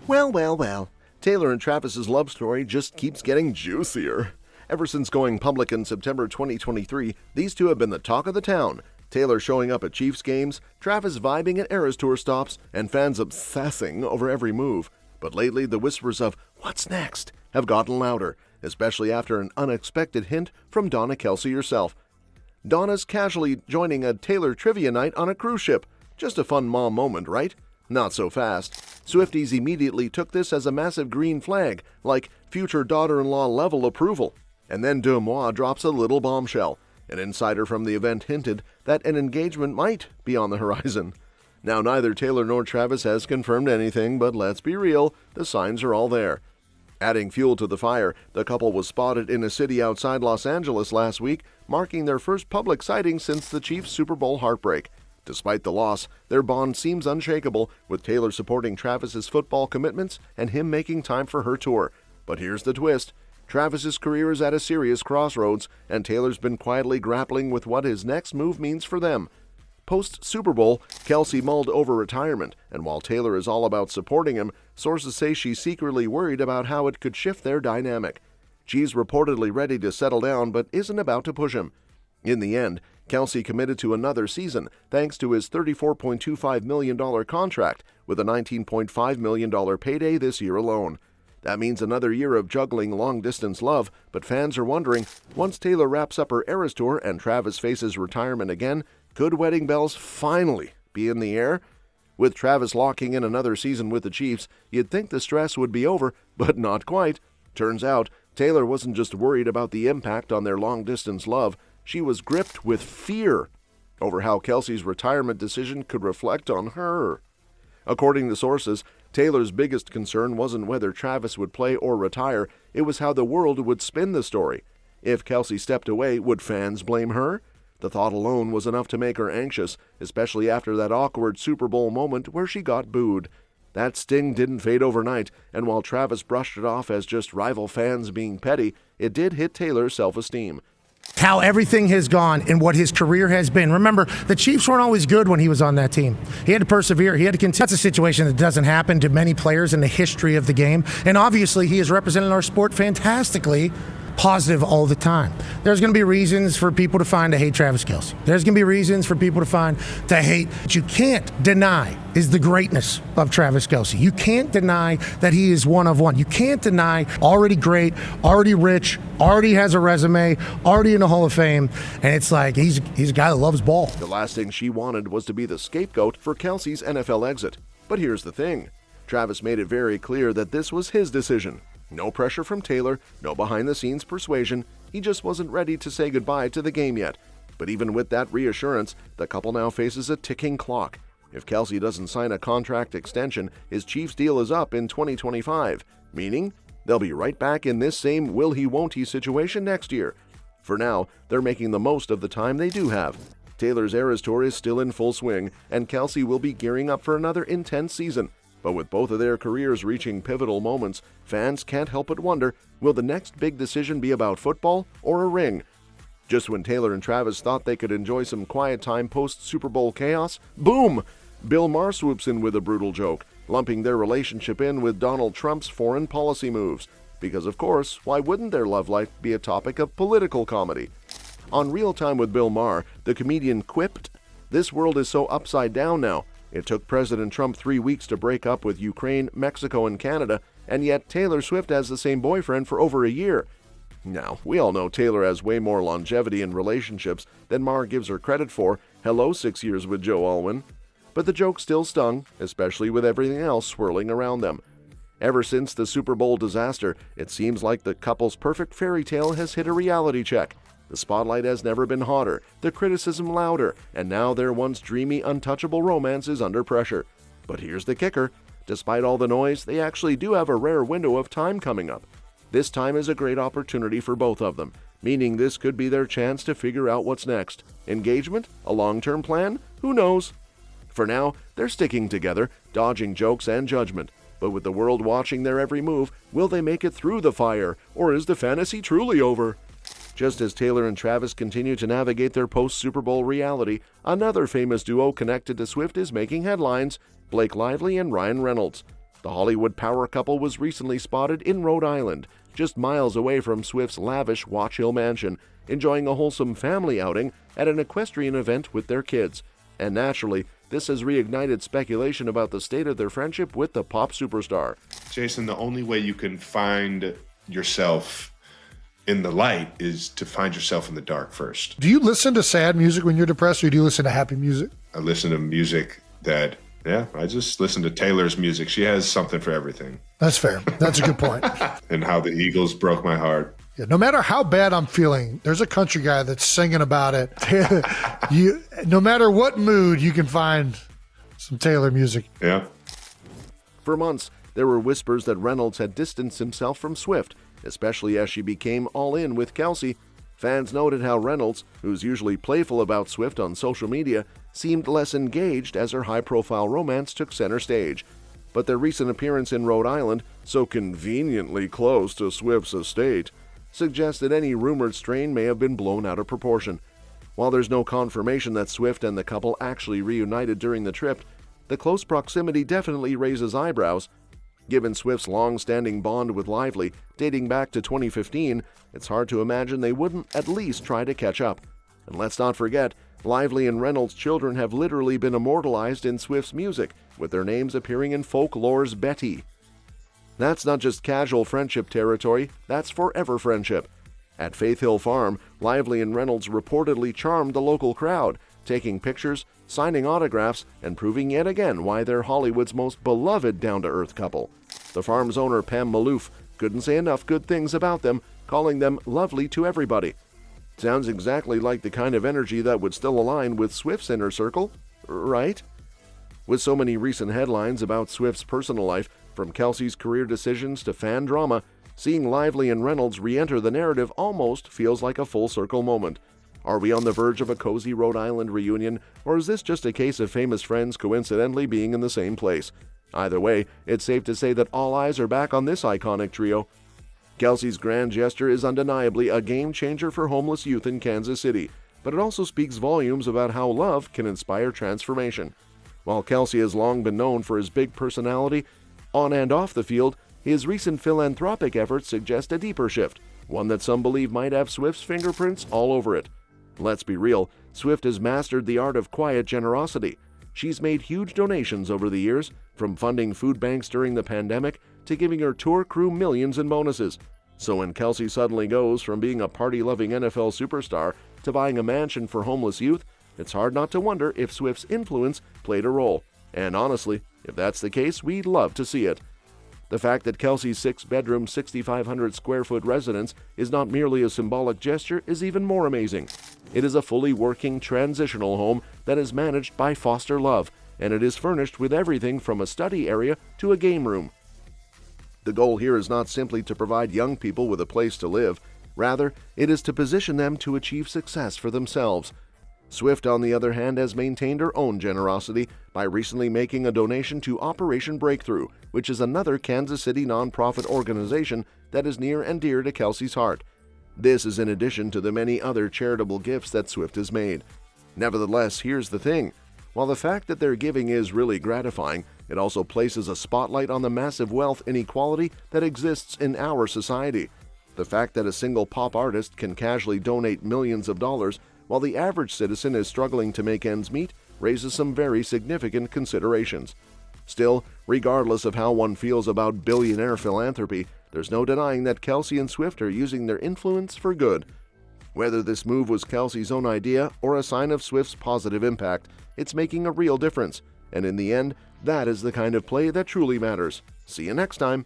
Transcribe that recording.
Well, well, well. Taylor and Travis's love story just keeps getting juicier. Ever since going public in September 2023, these two have been the talk of the town. Taylor showing up at Chiefs games, Travis vibing at Eras Tour stops, and fans obsessing over every move. But lately, the whispers of "what's next" have gotten louder, especially after an unexpected hint from Donna Kelce herself. Donna's casually joining a Taylor trivia night on a cruise ship. Just a fun mom moment, right? Not so fast. Swifties immediately took this as a massive green flag, like future daughter-in-law level approval. And then DeuxMoi drops a little bombshell. An insider from the event hinted that an engagement might be on the horizon. Now, neither Taylor nor Travis has confirmed anything, but let's be real, the signs are all there. Adding fuel to the fire, the couple was spotted in a city outside Los Angeles last week, marking their first public sighting since the Chiefs' Super Bowl heartbreak. Despite the loss, their bond seems unshakable, with Taylor supporting Travis's football commitments and him making time for her tour. But here's the twist. Travis's career is at a serious crossroads, and Taylor's been quietly grappling with what his next move means for them. Post-Super Bowl, Kelce mulled over retirement, and while Taylor is all about supporting him, sources say she's secretly worried about how it could shift their dynamic. She's reportedly ready to settle down, but isn't about to push him. In the end, Kelce committed to another season thanks to his $34.25 million contract with a $19.5 million payday this year alone. That means another year of juggling long-distance love, but fans are wondering, once Taylor wraps up her Eras Tour and Travis faces retirement again, could wedding bells finally be in the air? With Travis locking in another season with the Chiefs, you'd think the stress would be over, but not quite. Turns out, Taylor wasn't just worried about the impact on their long-distance love, she was gripped with fear over how Kelce's retirement decision could reflect on her. According to sources, Taylor's biggest concern wasn't whether Travis would play or retire, it was how the world would spin the story. If Kelce stepped away, would fans blame her? The thought alone was enough to make her anxious, especially after that awkward Super Bowl moment where she got booed. That sting didn't fade overnight, and while Travis brushed it off as just rival fans being petty, it did hit Taylor's self-esteem. How everything has gone and what his career has been. Remember, the Chiefs weren't always good when he was on that team. He had to persevere. He had to continue. That's a situation that doesn't happen to many players in the history of the game. And obviously, he has represented our sport fantastically, positive all the time. There's going to be reasons for people to hate Travis Kelce. There's going to be reasons for people to hate. What you can't deny is the greatness of Travis Kelce. You can't deny that he is one of one. You can't deny already great, already rich, already has a resume, already in the Hall of Fame, and it's like he's a guy that loves ball. The last thing she wanted was to be the scapegoat for Kelce's NFL exit. But here's the thing. Travis made it very clear that this was his decision. No pressure from Taylor, no behind-the-scenes persuasion. He just wasn't ready to say goodbye to the game yet. But even with that reassurance, the couple now faces a ticking clock. If Kelce doesn't sign a contract extension, his Chiefs deal is up in 2025, meaning they'll be right back in this same will-he-won't-he situation next year. For now, they're making the most of the time they do have. Taylor's Eras Tour is still in full swing, and Kelce will be gearing up for another intense season. But with both of their careers reaching pivotal moments, fans can't help but wonder, will the next big decision be about football or a ring? Just when Taylor and Travis thought they could enjoy some quiet time post-Super Bowl chaos, boom! Bill Maher swoops in with a brutal joke, lumping their relationship in with Donald Trump's foreign policy moves. Because of course, why wouldn't their love life be a topic of political comedy? On Real Time with Bill Maher, the comedian quipped, "This world is so upside down now. It took President Trump 3 weeks to break up with Ukraine, Mexico, and Canada, and yet Taylor Swift has the same boyfriend for over a year." Now, we all know Taylor has way more longevity in relationships than Maher gives her credit for. Hello, 6 years with Joe Alwyn. But the joke still stung, especially with everything else swirling around them. Ever since the Super Bowl disaster, it seems like the couple's perfect fairy tale has hit a reality check. The spotlight has never been hotter, the criticism louder, and now their once dreamy, untouchable romance is under pressure. But here's the kicker. Despite all the noise, they actually do have a rare window of time coming up. This time is a great opportunity for both of them, meaning this could be their chance to figure out what's next. Engagement? A long-term plan? Who knows? For now, they're sticking together, dodging jokes and judgment. But with the world watching their every move, will they make it through the fire, or is the fantasy truly over? Just as Taylor and Travis continue to navigate their post-Super Bowl reality, another famous duo connected to Swift is making headlines, Blake Lively and Ryan Reynolds. The Hollywood power couple was recently spotted in Rhode Island, just miles away from Swift's lavish Watch Hill mansion, enjoying a wholesome family outing at an equestrian event with their kids. And naturally, this has reignited speculation about the state of their friendship with the pop superstar. Jason, the only way you can find yourself in the light is to find yourself in the dark first. Do you listen to sad music when you're depressed, or do you listen to happy music? I listen to music that, I just listen to Taylor's music. She has something for everything. That's fair. That's a good point. And How the Eagles Broke My Heart. Yeah, no matter how bad I'm feeling, there's a country guy that's singing about it. No matter what mood, you can find some Taylor music. Yeah. For months, there were whispers that Reynolds had distanced himself from Swift, especially as she became all in with Kelce. Fans noted how Reynolds, who's usually playful about Swift on social media, seemed less engaged as her high-profile romance took center stage. But their recent appearance in Rhode Island, so conveniently close to Swift's estate, suggests that any rumored strain may have been blown out of proportion. While there's no confirmation that Swift and the couple actually reunited during the trip, the close proximity definitely raises eyebrows. Given Swift's long-standing bond with Lively, dating back to 2015, it's hard to imagine they wouldn't at least try to catch up. And let's not forget, Lively and Reynolds' children have literally been immortalized in Swift's music, with their names appearing in folklore's Betty. That's not just casual friendship territory, that's forever friendship. At Faith Hill Farm, Lively and Reynolds reportedly charmed the local crowd, taking pictures, signing autographs, and proving yet again why they're Hollywood's most beloved down-to-earth couple. The farm's owner, Pam Malouf, couldn't say enough good things about them, calling them lovely to everybody. Sounds exactly like the kind of energy that would still align with Swift's inner circle, right? With so many recent headlines about Swift's personal life, from Kelce's career decisions to fan drama, seeing Lively and Reynolds re-enter the narrative almost feels like a full-circle moment. Are we on the verge of a cozy Rhode Island reunion, or is this just a case of famous friends coincidentally being in the same place? Either way, it's safe to say that all eyes are back on this iconic trio. Kelce's grand gesture is undeniably a game-changer for homeless youth in Kansas City, but it also speaks volumes about how love can inspire transformation. While Kelce has long been known for his big personality, on and off the field, his recent philanthropic efforts suggest a deeper shift, one that some believe might have Swift's fingerprints all over it. Let's be real, Swift has mastered the art of quiet generosity. She's made huge donations over the years, from funding food banks during the pandemic to giving her tour crew millions in bonuses. So when Kelce suddenly goes from being a party-loving NFL superstar to buying a mansion for homeless youth, it's hard not to wonder if Swift's influence played a role. And honestly, if that's the case, we'd love to see it. The fact that Kelce's 6-bedroom, 6,500-square-foot residence is not merely a symbolic gesture is even more amazing. It is a fully working transitional home that is managed by Foster Love, and it is furnished with everything from a study area to a game room. The goal here is not simply to provide young people with a place to live. Rather, it is to position them to achieve success for themselves. Swift, on the other hand, has maintained her own generosity by recently making a donation to Operation Breakthrough, which is another Kansas City nonprofit organization that is near and dear to Kelce's heart. This is in addition to the many other charitable gifts that Swift has made. Nevertheless, here's the thing. While the fact that their giving is really gratifying, it also places a spotlight on the massive wealth inequality that exists in our society. The fact that a single pop artist can casually donate millions of dollars while the average citizen is struggling to make ends meet raises some very significant considerations. Still, regardless of how one feels about billionaire philanthropy, there's no denying that Kelce and Swift are using their influence for good. Whether this move was Kelce's own idea or a sign of Swift's positive impact, it's making a real difference. And in the end, that is the kind of play that truly matters. See you next time.